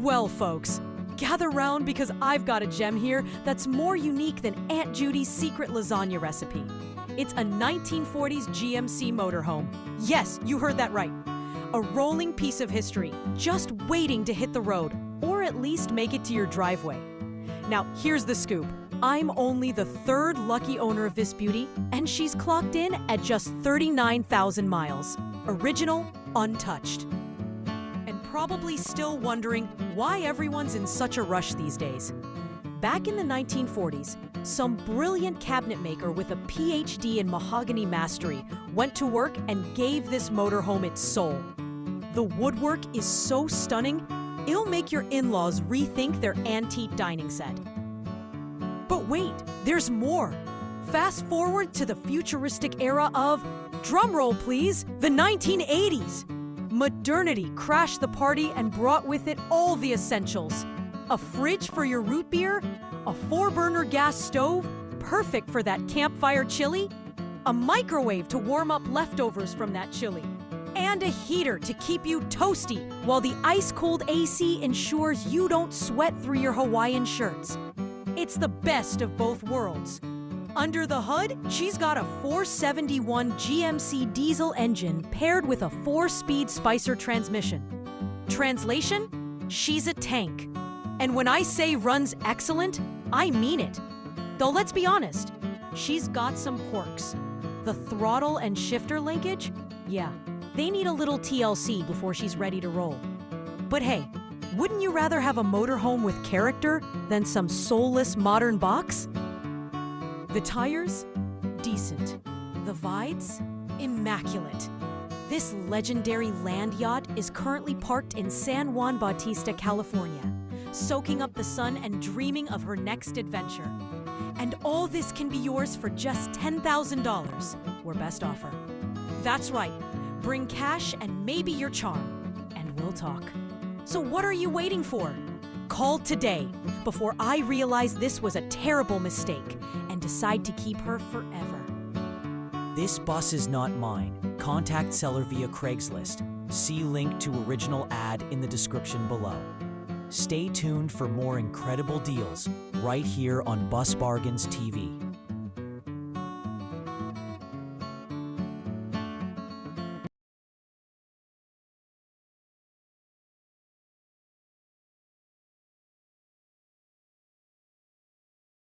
Well, folks, gather round because I've got a gem here that's more unique than Aunt Judy's secret lasagna recipe. It's a 1940s GMC motorhome. Yes, you heard that right. A rolling piece of history, just waiting to hit the road, or at least make it to your driveway. Now, here's the scoop. I'm only the third lucky owner of this beauty, and she's clocked in at just 39,000 miles. Original, untouched. And probably still wondering why everyone's in such a rush these days. Back in the 1940s, some brilliant cabinet maker with a PhD in mahogany mastery went to work and gave this motorhome its soul. The woodwork is so stunning, it'll make your in-laws rethink their antique dining set. But wait, there's more. Fast forward to the futuristic era of, drumroll please, the 1980s. Modernity crashed the party and brought with it all the essentials. A fridge for your root beer, a 4-burner gas stove, perfect for that campfire chili, a microwave to warm up leftovers from that chili, and a heater to keep you toasty while the ice-cold AC ensures you don't sweat through your Hawaiian shirts. It's the best of both worlds. Under the hood, she's got a 471 GMC Diesel engine paired with a 4-speed Spicer transmission. Translation? She's a tank. And when I say runs excellent, I mean it. Though let's be honest, she's got some quirks. The throttle and shifter linkage? Yeah, they need a little TLC before she's ready to roll. But hey, wouldn't you rather have a motorhome with character than some soulless modern box? The tires? Decent. The vides? Immaculate. This legendary land yacht is currently parked in San Juan Bautista, California, soaking up the sun and dreaming of her next adventure. And all this can be yours for just $10,000, or best offer. That's right. Bring cash and maybe your charm, and we'll talk. So what are you waiting for? Call today before I realize this was a terrible mistake and decide to keep her forever. This bus is not mine. Contact seller via Craigslist. See link to original ad in the description below. Stay tuned for more incredible deals right here on Bus Bargains TV.